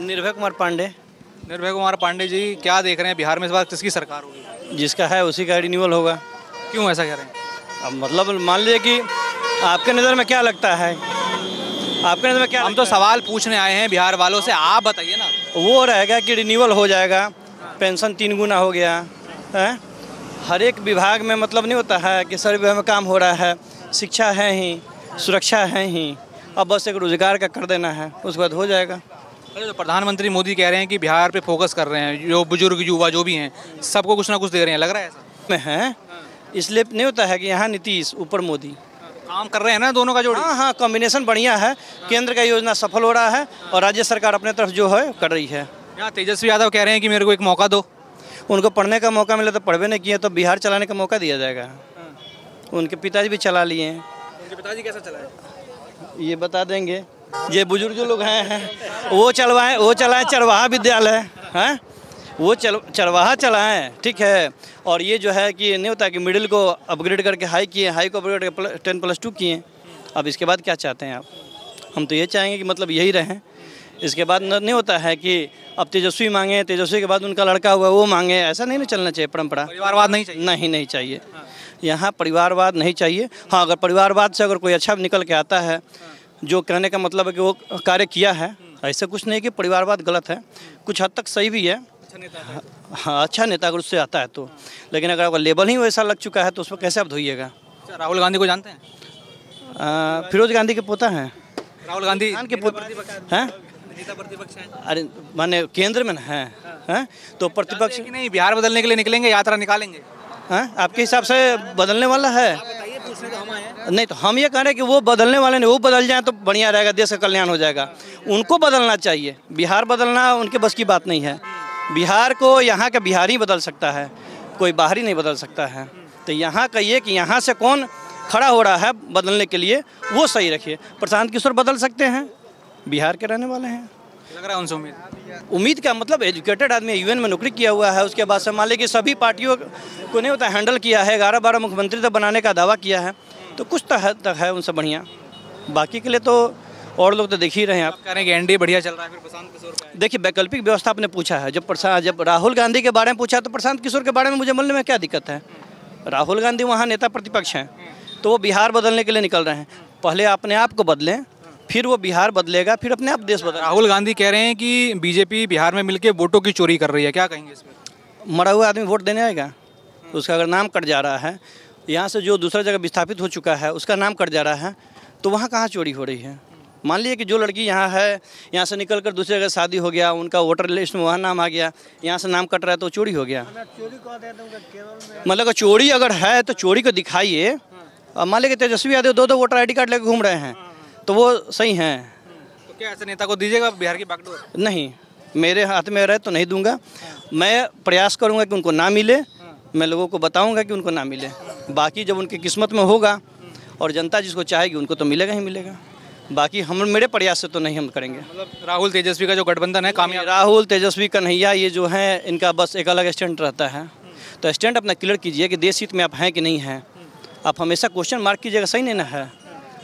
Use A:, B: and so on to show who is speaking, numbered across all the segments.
A: निर्भय कुमार पांडे।
B: निर्भय कुमार पांडे जी, क्या देख रहे हैं बिहार में इस बार किसकी सरकार होगी?
A: जिसका है उसी का रिन्यूअल होगा।
B: क्यों ऐसा कह रहे हैं?
A: अब मतलब मान लीजिए कि आपके नज़र में क्या लगता है, आपके नज़र में क्या
B: हम तो सवाल पूछने आए हैं बिहार वालों से, आप बताइए ना।
A: वो रहेगा कि रिन्यूअल हो जाएगा, पेंशन 3 गुना हो गया है, हर एक विभाग में मतलब नहीं होता है कि सर विभाग में काम हो रहा है, शिक्षा है ही, सुरक्षा है ही, अब बस एक रोजगार का कर देना है, उसके बाद हो जाएगा।
B: अरे तो प्रधानमंत्री मोदी कह रहे हैं कि बिहार पे फोकस कर रहे हैं, जो बुजुर्ग युवा जो भी हैं सबको कुछ ना कुछ दे रहे हैं, लग रहा है ऐसा
A: में है, इसलिए नहीं होता है कि यहाँ नीतीश ऊपर मोदी
B: काम कर रहे हैं ना दोनों का जोड़।
A: हाँ, कॉम्बिनेशन बढ़िया है, केंद्र का योजना सफल हो रहा है और राज्य सरकार अपने तरफ जो है कर रही है।
B: यहाँ तेजस्वी यादव कह रहे हैं कि मेरे को एक मौका दो।
A: उनको पढ़ने का मौका मिला तो पढ़वे नहीं किए तो बिहार चलाने का मौका दिया जाएगा। उनके पिताजी भी चला लिए हैं।
B: उनके पिताजी कैसा चलाए
A: ये बता देंगे, ये बुजुर्ग जो लोग हैं वो चलाएं चरवाहा विद्यालय हैं, वो चरवाहा चलाएं, ठीक है। और ये जो है कि नहीं होता कि मिडिल को अपग्रेड करके हाई किए, हाई को अपग्रेड करके 10+2 किए। अब इसके बाद क्या चाहते हैं आप? हम तो ये चाहेंगे कि मतलब यही रहें। इसके बाद नहीं होता है कि अब तेजस्वी मांगे, तेजस्वी के बाद उनका लड़का हुआ वो मांगे, ऐसा नहीं चलना चाहिए परंपरा।
B: परिवारवाद नहीं चाहिए?
A: नहीं चाहिए। यहाँ परिवारवाद नहीं चाहिए। हाँ, अगर परिवारवाद से अगर कोई अच्छा निकल के आता है, जो कहने का मतलब है कि वो कार्य किया है, ऐसा कुछ नहीं कि परिवारवाद गलत है, कुछ हद तक सही भी है। हाँ, अच्छा नेता अगर उससे आता है तो, लेकिन अगर लेबल ही वैसा लग चुका है तो उसको कैसे आप धोइएगा?
B: राहुल गांधी को जानते हैं?
A: फिरोज गांधी के पोता हैं।
B: राहुल गांधी
A: के पोता हैं? अरे माने केंद्र में है तो प्रतिपक्ष
B: नहीं, बिहार बदलने के लिए निकलेंगे, यात्रा निकालेंगे?
A: हाँ, आपके हिसाब से बदलने वाला है? नहीं, तो हम ये कह रहे हैं कि वो बदलने वाले नहीं, वो बदल जाए तो बढ़िया रहेगा, देश का कल्याण हो जाएगा। उनको बदलना चाहिए, बिहार बदलना उनके बस की बात नहीं है। बिहार को यहाँ का बिहारी बदल सकता है, कोई बाहरी नहीं बदल सकता है। तो यहाँ का ये कि यहाँ से कौन खड़ा हो रहा है बदलने के लिए वो सही रखिए। प्रशांत किशोर बदल सकते हैं, बिहार के रहने वाले हैं।
B: लग रहा है उनसे
A: उम्मीद का मतलब एजुकेटेड आदमी, यूएन में नौकरी किया हुआ है, उसके बाद से मान लीजिए कि सभी पार्टियों को नहीं होता हैंडल किया है, 11-12 मुख्यमंत्री तक बनाने का दावा किया है, तो कुछ तक है उनसे बढ़िया। बाकी के लिए तो और लोग तो देख ही रहे हैं। आप
B: कह रहे हैं कि एनडीए बढ़िया चल रहा है, फिर प्रशांत किशोर का है।
A: देखिए, वैकल्पिक व्यवस्था आपने पूछा है, जब राहुल गांधी के बारे में पूछा तो प्रशांत किशोर के बारे में मुझे बोलने में क्या दिक्कत है? राहुल गांधी वहाँ नेता प्रतिपक्ष हैं, तो वो बिहार बदलने के लिए निकल रहे हैं। पहले अपने आप को बदलें, फिर वो बिहार बदलेगा, फिर अपने आप देश बदलेगा।
B: राहुल गांधी कह रहे हैं कि बीजेपी बिहार में मिलकर वोटों की चोरी कर रही है, क्या कहेंगे इसमें?
A: मरा हुआ आदमी वोट देने आएगा? उसका अगर नाम कट जा रहा है, यहाँ से जो दूसरा जगह विस्थापित हो चुका है उसका नाम कट जा रहा है, तो वहाँ कहाँ चोरी हो रही है? मान लीजिए कि जो लड़की यहाँ है, यहाँ से निकल कर दूसरी जगह शादी हो गया, उनका वोटर लिस्ट में वहाँ नाम आ गया, यहाँ से नाम कट रहा है तो चोरी हो गया। मतलब चोरी अगर है तो चोरी को दिखाइए। मान लीजिए कि Tejashwi Yadav 2 voter ID card लेकर घूम रहे हैं, तो वो सही हैं?
B: तो क्या ऐसे नेता को दीजिएगा बिहार की बागडोर?
A: नहीं, मेरे हाथ में रहे तो नहीं दूंगा। मैं प्रयास करूंगा कि उनको ना मिले, मैं लोगों को बताऊंगा कि उनको ना मिले। बाकी जब उनकी किस्मत में होगा और जनता जिसको चाहेगी उनको तो मिलेगा ही मिलेगा। बाकी हम मेरे प्रयास से तो नहीं हम करेंगे।
B: मतलब राहुल तेजस्वी का जो गठबंधन है कामयाब?
A: राहुल तेजस्वी कन्हैया ये जो है, इनका बस एक अलग स्टैंड रहता है। तो स्टैंड अपना क्लियर कीजिए कि देश हित में आप हैं कि नहीं हैं। आप हमेशा क्वेश्चन मार्क कीजिएगा, सही नहीं ना है।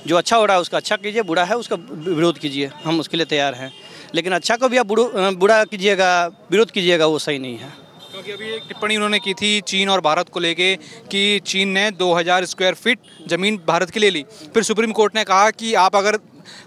A: जो अच्छा हो रहा है उसका अच्छा कीजिए, बुरा है उसका विरोध कीजिए, हम उसके लिए तैयार हैं। लेकिन अच्छा को भी आप बुरा कीजिएगा, विरोध कीजिएगा, वो सही नहीं है।
B: क्योंकि अभी एक टिप्पणी उन्होंने की थी चीन और भारत को लेके कि चीन ने 2000 स्क्वायर फीट ज़मीन भारत के लिए ली। फिर सुप्रीम कोर्ट ने कहा कि आप अगर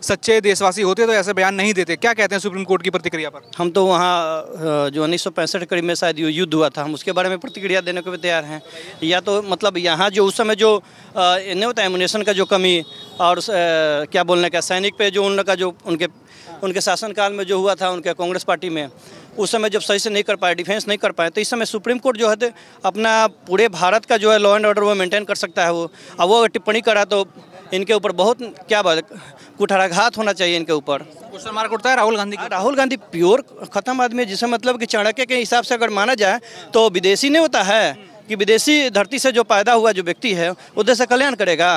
B: सच्चे देशवासी होते तो ऐसे बयान नहीं देते। क्या कहते हैं सुप्रीम कोर्ट की प्रतिक्रिया पर?
A: हम तो वहाँ जो 1965 करीब में शायद युद्ध हुआ था, हम उसके बारे में प्रतिक्रिया देने को भी तैयार हैं। या तो मतलब यहाँ जो उस समय जो नहीं होता एमुनेशन का जो कमी और क्या बोलने का सैनिक पे जो उनका जो उनके शासनकाल में जो हुआ था उनके कांग्रेस पार्टी में, उस समय जब सही से नहीं कर पाए, डिफेंस नहीं कर पाए, तो इस समय सुप्रीम कोर्ट जो है अपना पूरे भारत का जो है लॉ एंड ऑर्डर वो मेंटेन कर सकता है। वो अब वो टिप्पणी करा तो इनके ऊपर बहुत क्या बात कुठाराघात होना चाहिए इनके ऊपर।
B: क्वेश्चन मार्क उठता है राहुल गांधी का।
A: राहुल गांधी प्योर खत्म आदमी है, जिसे मतलब कि चाणक्य के हिसाब से अगर माना जाए तो विदेशी नहीं होता है कि विदेशी धरती से जो पैदा हुआ जो व्यक्ति है वो देश का कल्याण करेगा।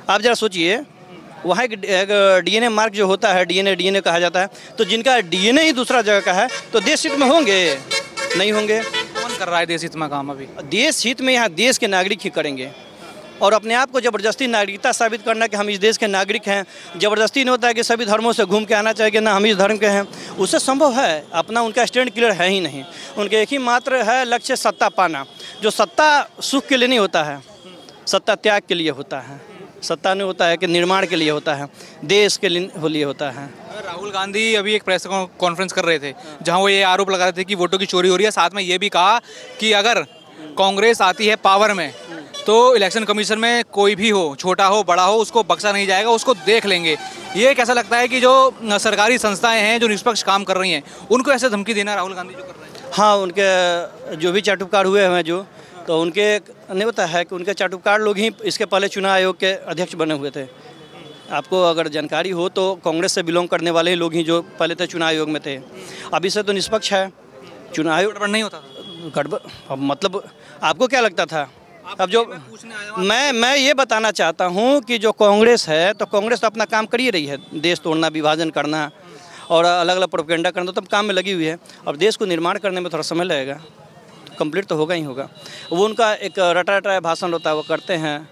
A: आप जरा सोचिए, वहाँ एक DNA मार्क जो होता है, DNA कहा जाता है, तो जिनका DNA ही दूसरा जगह का है तो देश हित में होंगे? नहीं होंगे।
B: कौन कर रहा है देश हित में काम? अभी
A: देश हित में यहाँ देश के नागरिक ही करेंगे। और अपने आप को ज़बरदस्ती नागरिकता साबित करना कि हम इस देश के नागरिक हैं। ज़बरदस्ती नहीं होता है कि सभी धर्मों से घूम के आना चाहिए कि ना हम इस धर्म के हैं, उससे संभव है। अपना उनका स्टैंड क्लियर है ही नहीं। उनके एक ही मात्र है लक्ष्य, सत्ता पाना। जो सत्ता सुख के लिए नहीं होता है, सत्ता त्याग के लिए होता है। सत्ता नहीं होता है कि निर्माण के लिए होता है, देश के लिए होता है।
B: राहुल गांधी अभी एक प्रेस कॉन्फ्रेंस कर रहे थे जहां वो ये आरोप लगा रहे थे कि वोटों की चोरी हो रही है। साथ में ये भी कहा कि अगर कांग्रेस आती है पावर में तो इलेक्शन कमीशन में कोई भी हो, छोटा हो बड़ा हो, उसको बख्शा नहीं जाएगा, उसको देख लेंगे। ये कैसा लगता है कि जो सरकारी संस्थाएं हैं जो निष्पक्ष काम कर रही हैं उनको ऐसे धमकी देना राहुल गांधी जो कर रहे हैं?
A: हाँ, उनके जो भी चाटुकार हुए हैं जो, तो उनके नहीं होता है कि उनके चाटुकार लोग ही इसके पहले चुनाव आयोग के अध्यक्ष बने हुए थे। आपको अगर जानकारी हो तो कांग्रेस से बिलोंग करने वाले ही लोग ही जो पहले थे चुनाव आयोग में थे। अभी से तो निष्पक्ष है चुनाव आयोग।
B: गड़बड़ नहीं होता?
A: गड़बड़ मतलब आपको क्या लगता था? अब जो मैं ये बताना चाहता हूँ कि जो कांग्रेस है, तो कांग्रेस तो अपना काम कर ही रही है, देश तोड़ना, विभाजन करना और अलग अलग प्रोपेगेंडा करना, तो काम में लगी हुई है। अब देश को निर्माण करने में थोड़ा समय लगेगा, कंप्लीट तो होगा ही होगा। वो उनका एक रटा रटाया भाषण होता है, वो करते हैं,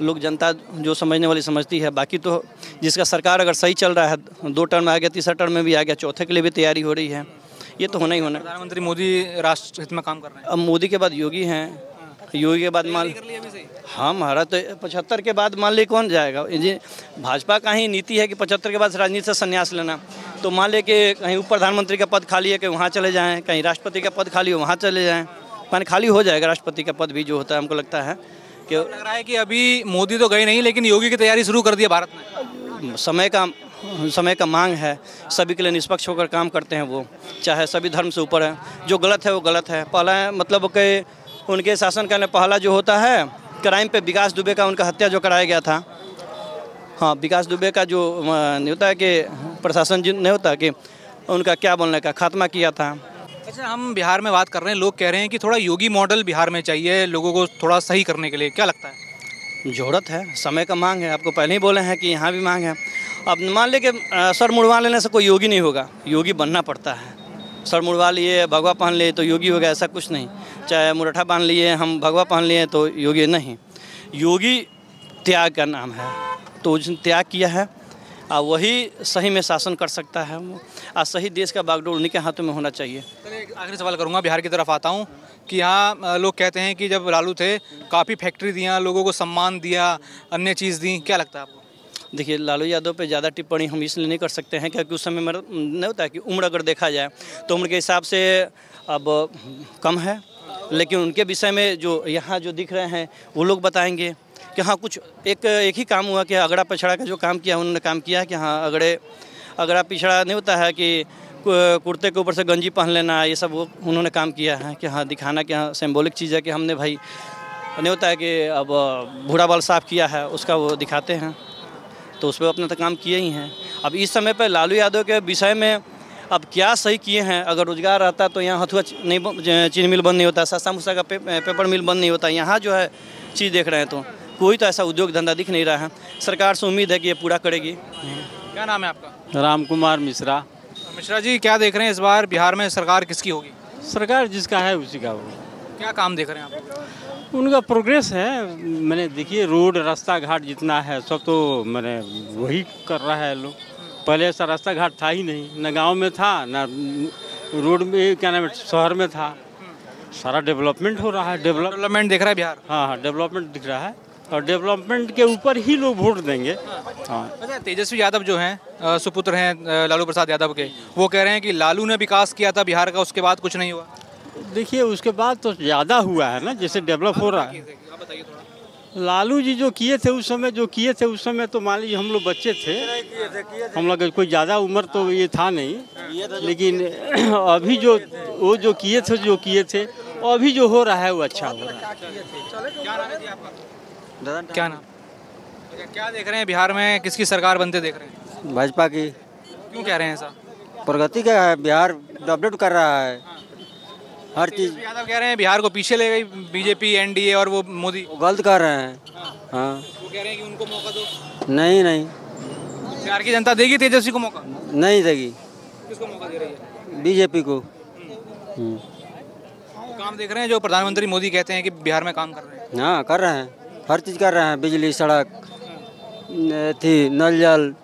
A: लोग जनता जो समझने वाली समझती है। बाकी तो जिसका सरकार अगर सही चल रहा है, 2 टर्म में आ गया, तीसरा टर्म में भी आ गया, चौथे के लिए भी तैयारी हो रही है, ये तो होना ही होना।
B: प्रधानमंत्री मोदी राष्ट्र हित में काम कर रहे हैं।
A: अब मोदी के बाद योगी हैं, योगी के बाद मान, हाँ महाराज, तो 75 के बाद मान ली कौन जाएगा? ये भाजपा का ही नीति है कि 75 के बाद राजनीति से संन्यास लेना। तो मान ले कि कहीं उप प्रधानमंत्री का पद खाली है कि वहाँ चले जाएँ, कहीं राष्ट्रपति का पद खाली हो वहाँ चले जाएँ। मान खाली हो जाएगा राष्ट्रपति का पद भी जो होता है। हमको लगता है कि
B: लग रहा है कि अभी मोदी तो गए नहीं, लेकिन योगी की तैयारी शुरू कर दी है भारत में।
A: समय का मांग है, सभी के लिए निष्पक्ष होकर काम करते हैं वो, चाहे सभी धर्म से ऊपर है। जो गलत है वो गलत है। पहला मतलब कि उनके शासनकाल में पहला जो होता है क्राइम पे, विकास दुबे का उनका हत्या जो कराया गया था। हाँ, विकास दुबे का जो नहीं होता है कि प्रशासन जो नहीं होता कि उनका क्या बोलने का खात्मा किया था।
B: अच्छा, हम बिहार में बात कर रहे हैं, लोग कह रहे हैं कि थोड़ा योगी मॉडल बिहार में चाहिए लोगों को थोड़ा सही करने के लिए, क्या लगता है?
A: ज़रूरत है, समय का मांग है। आपको पहले ही बोले हैं कि यहाँ भी मांग है। अब मान ले कि सर मुड़वा लेने से कोई योगी नहीं होगा, योगी बनना पड़ता है। सर मुड़वा लिए, भगवा पहन लिए तो योगी हो गया, ऐसा कुछ नहीं। चाहे मुरठा बांध लिए, हम भगवा पहन लिए तो योगी नहीं। योगी त्याग का नाम है, तो उसने त्याग किया है और वही सही में शासन कर सकता है। आज सही देश का बागडोर उन्हीं के हाथों में होना चाहिए।
B: आखिरी सवाल करूंगा, बिहार की तरफ आता हूं कि यहाँ लोग कहते हैं कि जब लालू थे काफ़ी फैक्ट्री दिया, लोगों को सम्मान दिया, अन्य चीज़ दी, क्या लगता है आपको?
A: देखिए, लालू यादव पे ज़्यादा टिप्पणी हम इसलिए नहीं कर सकते हैं क्योंकि उस समय मेरा नहीं होता है कि उम्र अगर देखा जाए तो उम्र के हिसाब से अब कम है। लेकिन उनके विषय में जो यहाँ जो दिख रहे हैं वो लोग बताएंगे कि हाँ कुछ एक ही काम हुआ कि अगड़ा पिछड़ा का जो काम किया उन्होंने काम किया कि हाँ अगड़ा पिछड़ा नहीं होता है कि कुर्ते के ऊपर से गंजी पहन लेना, ये सब वो उन्होंने काम किया है कि हाँ दिखाना कि हाँ सिंबॉलिक चीज़ है कि हमने भाई नहीं होता है कि अब बूढ़ा बाल साफ़ किया है, उसका वो दिखाते हैं। तो उस पर अपना तो काम किए ही हैं। अब इस समय पर लालू यादव के विषय में अब क्या सही किए हैं? अगर रोजगार रहता तो यहाँ हथुआ नहीं, चीनी मिल बंद नहीं होता, सस्ता मूसा का पेपर मिल बंद नहीं होता। यहाँ जो है चीज़ देख रहे हैं तो कोई तो ऐसा उद्योग धंधा दिख नहीं रहा है। सरकार से उम्मीद है कि ये पूरा करेगी।
B: क्या नाम है आपका?
C: राम कुमार मिश्रा।
B: मिश्रा जी, क्या देख रहे हैं इस बार बिहार में सरकार किसकी होगी?
C: सरकार जिसका है उसी का होगा।
B: क्या काम देख रहे हैं आप?
C: उनका प्रोग्रेस है। मैंने देखिए रोड रास्ता घाट जितना है सब तो मैंने वही कर रहा है लोग। पहले ऐसा रास्ता घाट था ही नहीं, न गांव में था न रोड में, क्या नाम है, शहर में था। सारा डेवलपमेंट हो रहा है।
B: डेवलपमेंट देख रहा है बिहार।
C: हाँ, डेवलपमेंट दिख रहा है और डेवलपमेंट के ऊपर ही लोग वोट देंगे। हाँ।
B: अच्छा, तेजस्वी यादव जो हैं, सुपुत्र हैं लालू प्रसाद यादव के, वो कह रहे हैं कि लालू ने विकास किया था बिहार का, उसके बाद कुछ नहीं हुआ।
C: देखिए उसके बाद तो ज़्यादा हुआ है ना, जैसे डेवलप हो रहा है।
B: आप बताइए थोड़ा।
C: लालू जी जो किए थे उस समय तो मान लीजिए हम लोग बच्चे थे, हम लोग कोई ज़्यादा उम्र तो ये था नहीं। लेकिन अभी जो वो जो किए थे अभी जो हो रहा है वो अच्छा हो रहा है।
B: क्या नाम? क्या देख रहे हैं बिहार में, किसकी सरकार बनते देख रहे हैं?
D: भाजपा की।
B: क्यों कह रहे हैं ऐसा?
D: प्रगति का है, बिहार डेवलप कर रहा है हर चीज़।
B: यादव कह रहे हैं बिहार को पीछे ले गई बीजेपी, एनडीए और वो मोदी।
D: वो गलत कर रहे हैं। हाँ,
B: वो कह रहे हैं कि उनको मौका दो।
D: नहीं
B: बिहार की जनता देगी तेजस्वी को मौका?
D: नहीं देगी।
B: किसको मौका दे रही है?
D: बीजेपी को।
B: काम देख रहे हैं जो प्रधानमंत्री मोदी कहते हैं कि बिहार में काम कर रहे हैं।
D: हाँ, कर रहे हैं। हर चीज़ कर रहे हैं, बिजली, सड़क, थी नल जल,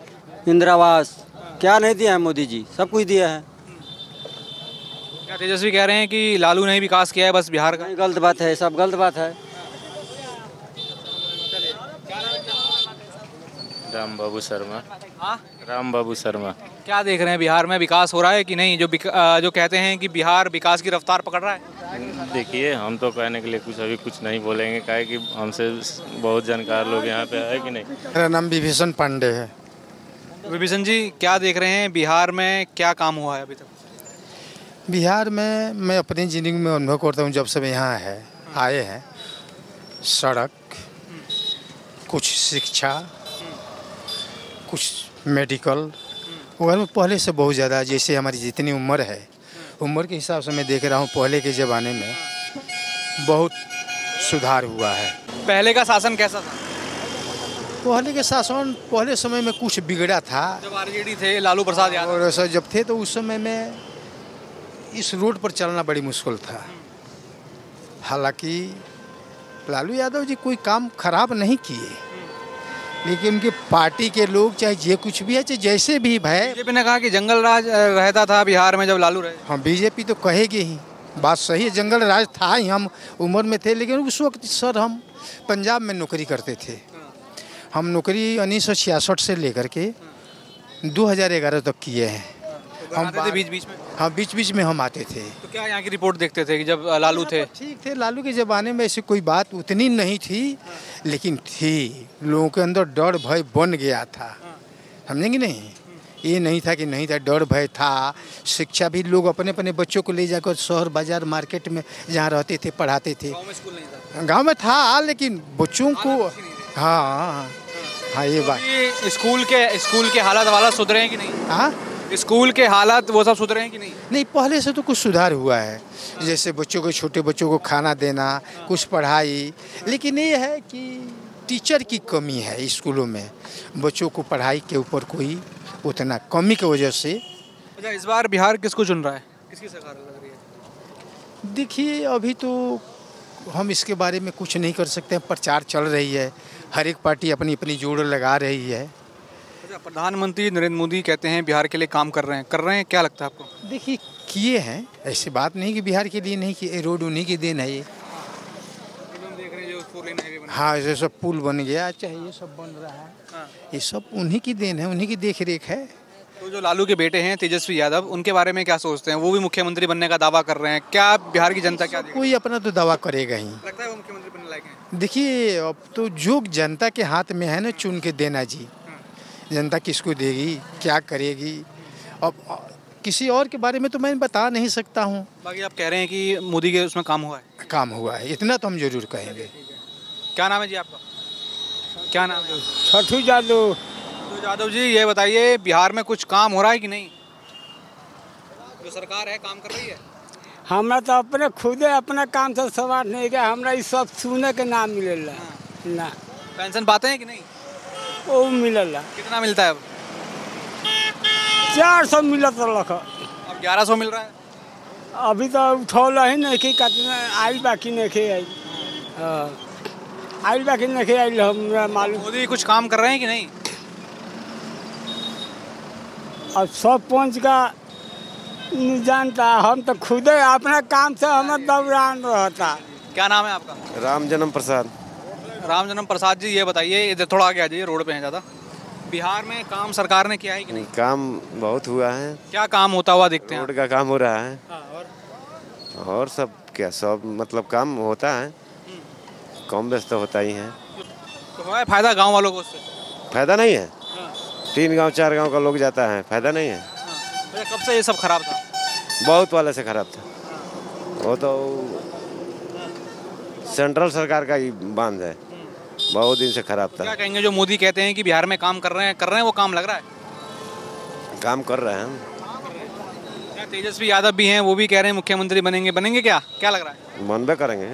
D: इंदिरा आवास, क्या नहीं दिया है मोदी जी, सब कुछ दिया है।
B: क्या तेजस्वी कह रहे हैं कि लालू ने ही विकास किया है बस बिहार का?
D: नहीं, गलत बात है, सब गलत बात है।
E: राम बाबू शर्मा।
B: हाँ,
E: राम बाबू शर्मा।
B: क्या देख रहे हैं बिहार में विकास हो रहा है कि नहीं? जो कहते हैं कि बिहार विकास की रफ्तार पकड़ रहा है।
E: देखिए, हम तो कहने के लिए अभी कुछ नहीं बोलेंगे, काहे कि हमसे बहुत जानकार लोग यहाँ पे है कि नहीं।
F: मेरा नाम विभीषण पांडे है।
B: विभीषण जी, क्या देख रहे हैं बिहार में क्या काम हुआ है अभी तक?
F: बिहार में मैं अपनी ज़िंदगी में अनुभव करता हूँ, जब से यहाँ आए हैं, सड़क, कुछ शिक्षा, कुछ मेडिकल वगैरह में पहले से बहुत ज़्यादा, जैसे हमारी जितनी उम्र है, उम्र के हिसाब से मैं देख रहा हूँ पहले के ज़माने में बहुत सुधार हुआ है।
B: पहले का शासन कैसा था?
F: पहले के शासन, पहले समय में कुछ बिगड़ा था।
B: जब आरजेडी थे, लालू प्रसाद यादव,
F: और ऐसा जब थे तो उस समय में इस रोड पर चलना बड़ी मुश्किल था। हालांकि लालू यादव जी कोई काम खराब नहीं किए, लेकिन उनके पार्टी के लोग चाहे जे कुछ भी है, चाहे जैसे भी है।
B: बीजेपी ने कहा कि जंगल राज रहता था बिहार में जब लालू रहे।
F: हाँ, बीजेपी तो कहेगी ही, बात सही है, जंगल राज था ही, हम उम्र में थे। लेकिन उस वक्त सर हम पंजाब में नौकरी करते थे। हम नौकरी 1966 से लेकर के 2011 तक किए हैं। हम
B: बीच बीच में,
F: हाँ, बीच बीच में हम आते थे।
B: तो क्या यहाँ की रिपोर्ट देखते थे कि जब लालू थे?
F: ठीक थे, लालू के ज़माने में ऐसी कोई बात उतनी नहीं थी, लेकिन थी, लोगों के अंदर डर भय बन गया था, समझेंगे नहीं? ये नहीं था कि नहीं था, डर भय था। शिक्षा भी लोग अपने अपने बच्चों को ले जाकर शहर बाजार मार्केट में जहाँ रहते थे पढ़ाते थे।
B: गाँव में स्कूल नहीं था?
F: गाँव में था, लेकिन बच्चों को, हाँ हाँ, ये बात।
B: स्कूल के हालात वाला सुधरे हैं कि नहीं?
F: हाँ,
B: स्कूल के हालात वो सब सुधरे हैं कि नहीं?
F: नहीं, पहले से तो कुछ सुधार हुआ है, जैसे बच्चों को, छोटे बच्चों को खाना देना, कुछ पढ़ाई। लेकिन ये है कि टीचर की कमी है स्कूलों में, बच्चों को पढ़ाई के ऊपर कोई उतना कमी की वजह से।
B: अच्छा, इस बार बिहार किसको चुन रहा है? किसकी सरकार लग रही है?
F: देखिए, अभी तो हम इसके बारे में कुछ नहीं कर सकते हैं, प्रचार चल रही है, हर एक पार्टी अपनी अपनी जोड़ लगा रही है।
B: अच्छा, प्रधानमंत्री नरेंद्र मोदी कहते हैं बिहार के लिए काम कर रहे हैं, क्या लगता है आपको?
F: देखिए, किए हैं, ऐसी बात नहीं कि बिहार के लिए नहीं किए, रोड उन्हीं की देन है ये।
B: देख रहे हैं जो 4 लेन हाईवे बना,
F: हाँ, जैसे पुल बन गया, चाहे ये सब बन रहा है, ये सब उन्हीं की देन है, उन्हीं की देख रेख है।
B: तो जो लालू के बेटे हैं तेजस्वी यादव, उनके बारे में क्या सोचते हैं? वो भी मुख्यमंत्री बनने का दावा कर रहे हैं, क्या बिहार की जनता क्या देखेगी?
F: कोई अपना तो दावा करेगा ही।
B: लगता है वो मुख्यमंत्री बनने लायक हैं?
F: देखिए, अब तो जो जनता के हाथ में है ना, चुन के देना जी। जनता किसको देगी, क्या करेगी, अब किसी और के बारे में तो मैं बता नहीं सकता हूँ।
B: बाकी आप कह रहे हैं कि मोदी के उसमें काम हुआ है?
F: काम हुआ है, इतना तो हम जरूर कहेंगे।
B: क्या नाम है जी आपका? क्या नाम है?
D: छठू यादव।
B: तो यादव जी, ये बताइए बिहार में कुछ काम हो रहा है कि नहीं? जो सरकार है काम कर रही है?
G: हमरा तो अपने खुदे अपना काम से सवार नहीं गया, हमरा ये सब सुने के नाम मिलेला ना।
B: पेंशन पाते हैं कि नहीं?
G: वो मिलेला।
B: कितना मिलता है अब?
G: 400 मिलत रख।
B: अब 1100 मिल रहा है।
G: अभी तो उठौल ही नहीं कि कितना आई बाकी नहीं खे आई। आई बाकी नहीं खे आई, हमरा मालूम।
B: मोदी कुछ काम कर रहे हैं कि नहीं?
G: अब सब पंच का नहीं जानता, हम तो खुदे अपना काम से हमें दौरान रहता।
B: क्या नाम है आपका?
H: राम जन्म प्रसाद।
B: राम जन्म प्रसाद जी, ये बताइए, इधर थोड़ा आगे आ जाइए, रोड पे हैं ज़्यादा। बिहार में काम सरकार ने किया है कि नहीं?
H: काम बहुत हुआ है।
B: क्या काम होता हुआ देखते हैं?
H: रोड का काम हो रहा है। और सब क्या, सब मतलब काम होता है, कम बेस तो होता ही है।
B: तो है फायदा गाँव वालों को उससे?
H: फायदा नहीं है, 3 गांव 4 गांव का लोग जाता है, फायदा नहीं है।
B: कब से ये सब खराब था?
H: बहुत वाले से खराब था, वो तो सेंट्रल सरकार का ही बांध है, बहुत दिन से खराब था।
B: क्या कहेंगे जो मोदी कहते हैं कि बिहार में काम कर रहे हैं, वो काम लग रहा है?
H: काम कर रहे हैं।
B: क्या तेजस्वी यादव भी हैं, वो भी कह रहे हैं मुख्यमंत्री बनेंगे क्या लग रहा है?
H: बनबे करेंगे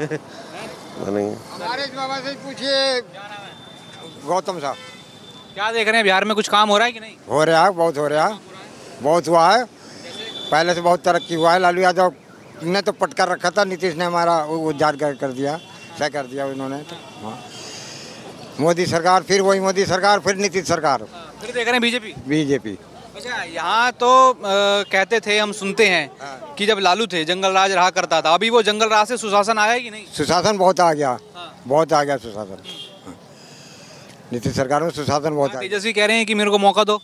H: बनेंगे।
D: हमारे बाबा से पूछिए, गौतम साहब।
B: क्या देख रहे हैं बिहार में कुछ काम हो रहा है कि नहीं?
D: हो रहा है, बहुत हो रहा है, बहुत हुआ है। पहले से बहुत तरक्की हुआ है। लालू यादव ने तो पटका रखा था, नीतीश ने हमारा उद्धार कर दिया, सही कर दिया उन्होंने। हाँ,
I: मोदी सरकार, फिर वही मोदी सरकार, फिर नीतीश सरकार,
B: फिर देख रहे हैं बीजेपी।
I: बीजेपी।
B: अच्छा, यहाँ तो कहते थे, हम सुनते हैं कि जब लालू थे जंगल राज रहा करता था, अभी वो जंगल राज से सुशासन आया कि नहीं?
I: सुशासन बहुत आ गया, बहुत आ गया सुशासन। नीतीश सरकार में सुशासन बहुत आ गया।
B: तेजस्वी कह रहे हैं कि मेरे को मौका दो।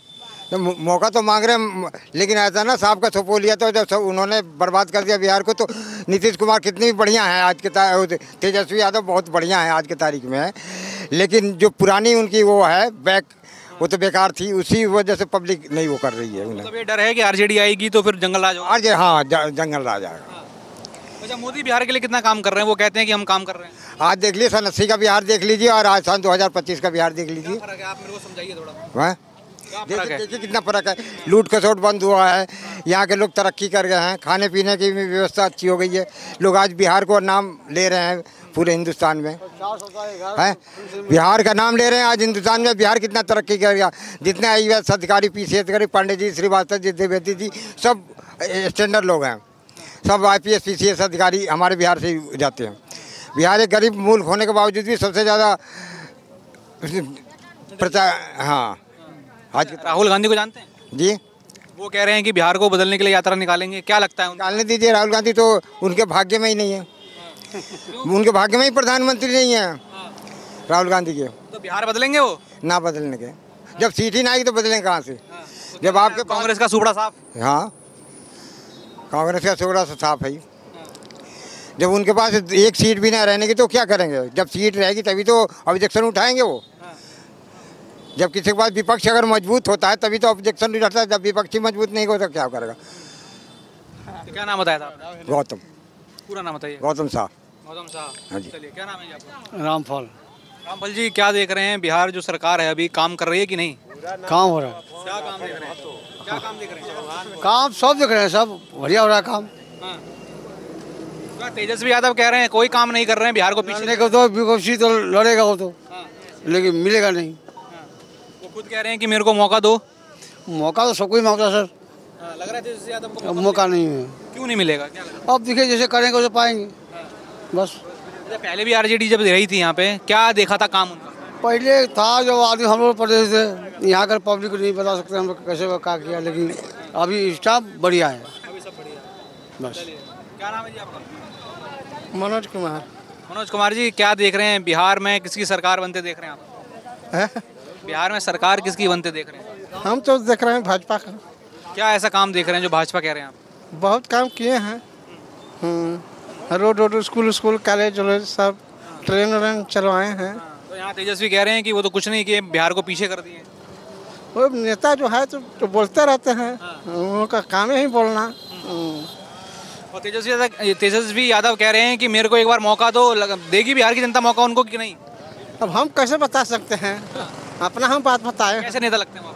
I: तो मौका तो मांग रहे हैं, लेकिन ऐसा ना साहब का थोपो लिया तो जब उन्होंने बर्बाद कर दिया बिहार को। तो नीतीश कुमार कितनी बढ़िया है आज के तेजस्वी यादव बहुत बढ़िया है आज के तारीख में है, लेकिन जो पुरानी उनकी वो है बैक, वो तो बेकार थी, उसी वजह से पब्लिक नहीं वो कर रही है उन्हें।
B: तो ये डर है कि आरजेडी आएगी तो फिर जंगल राज होगा।
I: हाँ, जंगल राज आएगा।
B: अच्छा, मोदी बिहार के लिए कितना काम कर रहे हैं? वो कहते हैं कि हम काम कर रहे हैं।
I: आज देख लीजिए सन 80 का बिहार देख लीजिए और आज सन 2025 का बिहार देख लीजिए।
B: आप मेरे को समझाइए थोड़ा।
I: देखिए कितना फर्क है। लूट खसोट बंद हुआ है, यहाँ के लोग तरक्की कर गए हैं, खाने पीने की भी व्यवस्था अच्छी हो गई है। लोग आज बिहार को नाम ले रहे हैं पूरे हिंदुस्तान में, है बिहार का नाम ले रहे हैं आज हिंदुस्तान में। बिहार कितना तरक्की कर गया। जितने IAS अधिकारी, PCS अधिकारी, पांडे जी, श्रीवास्तव जी, द्विवेदी जी, सब स्टैंडर्ड लोग हैं। सब IPS PCS अधिकारी हमारे बिहार से जाते हैं। बिहार एक गरीब मुल्क होने के बावजूद भी सबसे ज़्यादा प्रचार। हाँ, आज
B: राहुल गांधी को जानते हैं
I: जी?
B: वो कह रहे हैं कि बिहार को बदलने के लिए यात्रा निकालेंगे, क्या लगता है?
I: निकालने दीजिए। राहुल गांधी तो उनके भाग्य में ही नहीं है, उनके भाग्य में ही प्रधानमंत्री नहीं है राहुल गांधी के।
B: तो बिहार बदलेंगे वो?
I: ना बदलने के, जब सीट ही ना आएगी तो बदलेंगे कहाँ से? जब आपके
B: कांग्रेस का सुपड़ा साफ।
I: हाँ, कांग्रेस का सुपड़ा साफ है। जब उनके पास एक सीट भी ना रहने की तो क्या करेंगे? जब सीट रहेगी तभी तो ऑब्जेक्शन उठाएंगे वो। जब किसी के पास विपक्ष अगर मजबूत होता है तभी तो ऑब्जेक्शन उठाता है। जब विपक्षी मजबूत नहीं होता क्या करेगा?
B: तो क्या नाम बताया था?
I: गौतम।
B: पूरा नाम बताइए।
I: गौतम शाह।
B: गौतम शाह।
I: हाँ जी।
B: चलिए, क्या नाम है जी आपका?
G: रामफल।
B: रामफल जी, क्या देख रहे हैं? बिहार जो सरकार है अभी काम कर रही है कि नहीं?
G: काम हो रहा है।
B: क्या काम देख रहे हैं? क्या काम देख रहे हैं?
G: काम सब देख रहे हैं, सब बढ़िया हो रहा है काम।
B: तेजस्वी यादव कह रहे हैं कोई काम नहीं कर रहे हैं, बिहार को पीछे
G: को तो विपक्षी तो लड़ेगा वो तो, लेकिन मिलेगा नहीं।
B: वो खुद कह रहे हैं कि मेरे को मौका दो।
G: मौका तो सबको ही मांगता सर।
B: लग रहा है तेजस्वी यादव को
G: मौका नहीं है।
B: क्यों नहीं मिलेगा? क्या लग रहा
G: अब देखिए जैसे करेंगे वैसे पाएंगे बस।
B: है? पहले भी आरजेडी जब रही थी यहाँ पे, क्या देखा था काम उनका?
G: पहले था जो आदमी हम लोग प्रदेश थे, यहाँ का पब्लिक को नहीं बता सकते हम लोग कैसे क्या किया, लेकिन अभी स्टाफ बढ़िया है।
B: अभी सब बढ़िया
G: बस।
B: क्या नाम है जी आपका?
G: मनोज कुमार।
B: मनोज कुमार जी, क्या देख रहे हैं बिहार में किसकी सरकार बनते देख रहे हैं आप? बिहार में सरकार किसकी बनते देख रहे हैं?
G: हम तो देख रहे हैं भाजपा का।
B: क्या ऐसा काम देख रहे हैं जो भाजपा कह रहे हैं आप?
G: बहुत काम किए हैं। रोड स्कूल कॉलेज सब ट्रेन चलवाए हैं।
B: तो यहाँ तेजस्वी कह रहे हैं कि वो तो कुछ नहीं किए, बिहार को पीछे कर दिए।
G: वो नेता जो है तो बोलते रहते हैं, उनका काम ही बोलना।
B: और तेजस्वी यादव कह रहे हैं कि मेरे को एक बार मौका दो, देगी बिहार की जनता मौका उनको कि नहीं?
G: अब हम कैसे बता सकते हैं? अपना हम बात बताए।
B: कैसे नेता लगते हैं वो?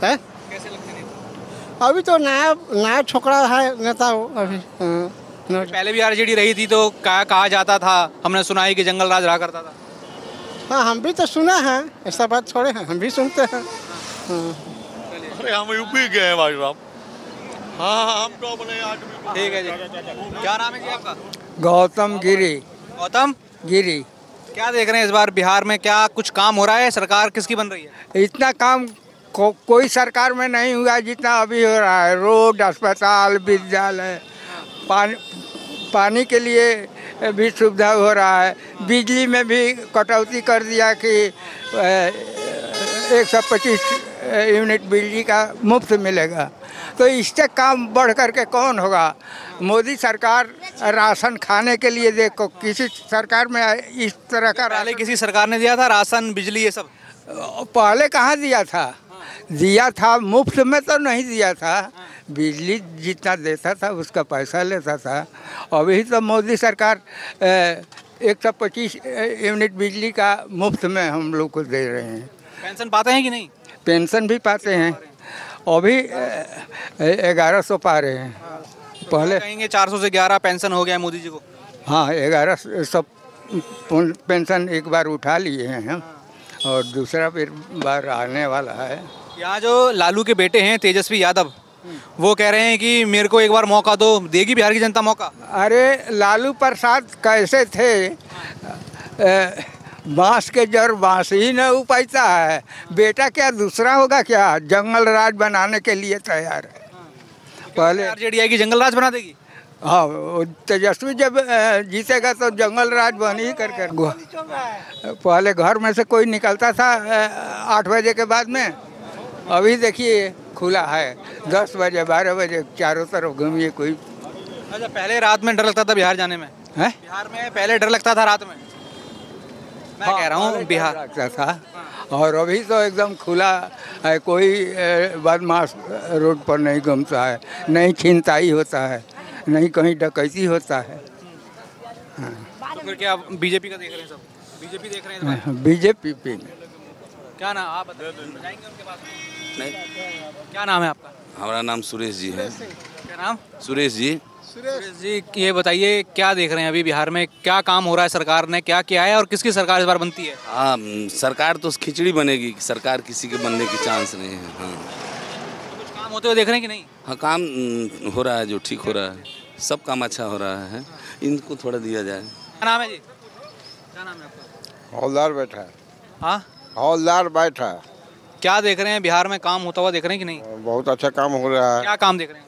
B: कैसे लगते हैं नेता?
G: अभी तो नया छोकरा है नेता वो अभी।
B: पहले भी आरजेडी रही थी तो कहा जाता था, हमने सुना है कि जंगल राज रहा करता था।
G: हाँ, हम भी तो सुना है, ऐसा बात थोड़े हैं, हम भी सुनते हैं।
J: अरे हम यूपी गए हैं भाई साहब। हाँ, हम तो अपने आदमी।
B: ठीक है जी। क्या नाम है जी आपका?
G: गौतम गिरी।
B: गौतम
G: गिरी।
B: क्या देख रहे हैं इस बार बिहार में, क्या कुछ काम हो रहा है? सरकार किसकी बन रही है?
G: इतना काम कोई सरकार में नहीं हुआ जितना अभी हो रहा है। रोड, अस्पताल, विद्यालय, पानी के लिए भी सुविधा हो रहा है। बिजली में भी कटौती कर दिया कि 125 यूनिट बिजली का मुफ्त मिलेगा। तो इससे काम बढ़ करके कौन होगा? मोदी सरकार राशन खाने के लिए देखो, किसी सरकार में इस तरह का
B: पहले किसी सरकार ने दिया था राशन, बिजली, ये सब?
G: पहले कहाँ दिया था? दिया था, मुफ्त में तो नहीं दिया था। बिजली जितना देता था उसका पैसा लेता था। अभी तो मोदी सरकार 125 यूनिट बिजली का मुफ्त में हम लोग को दे रहे हैं।
B: पेंशन पाते हैं कि नहीं?
G: पेंशन भी पाते हैं, अभी 1100 पा रहे हैं। पहले
B: कहेंगे 400 से 11 पेंशन हो गया मोदी जी को।
G: हाँ, 1100 पेंशन एक बार उठा लिए हैं हम, और दूसरा फिर बार आने वाला है।
B: यहाँ जो लालू के बेटे हैं तेजस्वी यादव, वो कह रहे हैं कि मेरे को एक बार मौका दो, देगी बिहार की जनता मौका?
G: अरे लालू प्रसाद कैसे थे, बांस के जड़ बांस ही न उपायता है। बेटा क्या दूसरा होगा क्या? जंगल राज बनाने के लिए तैयार है। पहले
B: आरजेडी आएगी जंगल राज बना देगी।
G: हाँ, तेजस्वी जब जीतेगा तो जंगल राज बन ही कर पहले घर में से कोई निकलता था 8 बजे के बाद में, अभी देखिए खुला है 10 बजे 12 बजे चारों तरफ घूमिए कोई।
B: अच्छा, पहले रात में डर लगता था बिहार जाने में?
G: है
B: बिहार में पहले डर लगता था रात में? मैं कह रहा हूँ बिहार
G: लगता था, और अभी तो एकदम खुला है। कोई बदमाश रोड पर नहीं घूमता है, नहीं छिनताई होता है, नहीं कहीं डकैती होता है।
B: तो फिर क्या बीजेपी का देख रहे हैं सब? बीजेपी देख रहे हैं?
G: बीजेपी
B: क्या नाम आप जाएंगे उनके पास? नहीं। क्या नाम है आपका?
K: हमारा नाम सुरेश जी है।
B: क्या नाम?
K: सुरेश जी।
B: सुरेश जी, ये बताइए क्या देख रहे हैं अभी बिहार में, क्या काम हो रहा है, सरकार ने क्या किया है और किसकी सरकार इस बार बनती है?
K: हाँ, सरकार तो खिचड़ी बनेगी, सरकार किसी के बनने की चांस नहीं है। हाँ,
B: तो कुछ काम होते हुए देख रहे हैं कि नहीं?
K: हाँ, काम हो रहा है, जो ठीक हो रहा है, सब काम अच्छा हो रहा है, इनको थोड़ा दिया जाए।
B: क्या नाम है जी? क्या नाम है आपका?
L: हौलदार बैठा है।
B: हाँ,
L: हौलदार बैठा है।
B: क्या देख रहे हैं बिहार में, काम होता हुआ देख रहे हैं कि नहीं?
L: बहुत अच्छा काम हो रहा है।
B: क्या काम देख रहे हैं?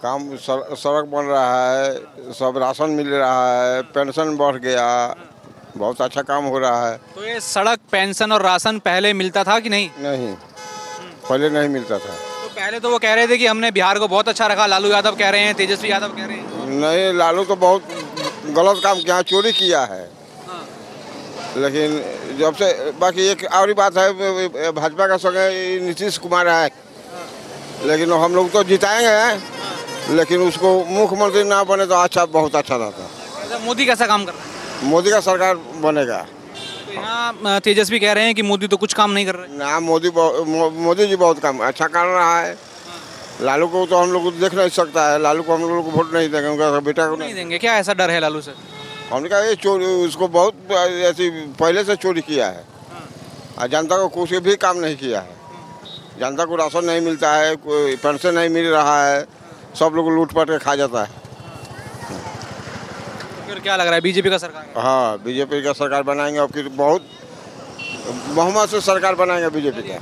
L: काम सड़क बन रहा है, सब राशन मिल रहा है, पेंशन बढ़ गया, बहुत अच्छा काम हो रहा है।
B: तो ये सड़क, पेंशन और राशन पहले मिलता था कि नहीं?
L: नहीं, पहले नहीं मिलता था।
B: तो पहले तो वो कह रहे थे कि हमने बिहार को बहुत अच्छा रखा, लालू यादव कह रहे हैं, तेजस्वी यादव कह रहे हैं।
L: नहीं, लालू तो बहुत गलत काम किया, चोरी किया है। लेकिन जब से बाकी एक और बात है, भाजपा का संग नीतीश कुमार है, लेकिन हम लोग तो जिताएंगे, लेकिन उसको मुख्यमंत्री ना बने तो अच्छा, बहुत अच्छा रहता।
B: मोदी कैसा काम कर रहा है?
L: मोदी का सरकार बनेगा।
B: तो यहाँ तेजस्वी कह रहे हैं कि मोदी तो कुछ काम नहीं कर रहे।
L: ना, मोदी जी बहुत काम अच्छा कर रहा है। लालू को तो हम लोग देख नहीं सकता है, लालू को हम लोग को वोट नहीं देंगे, उनका बेटा को
B: नहीं देंगे। क्या ऐसा डर है लालू से?
L: हमने कहा ये चोरी, उसको बहुत ऐसी पहले से चोरी किया है और जनता को कुछ भी काम नहीं किया है। जनता को राशन नहीं मिलता है, कोई पेंशन नहीं मिल रहा है, सब लोग लूट-पाट के खा जाता है।
B: फिर क्या लग रहा है, बीजेपी का सरकार?
L: हाँ, बीजेपी का सरकार बनाएंगे और फिर बहुत बहुमत से सरकार बनाएंगे बीजेपी का।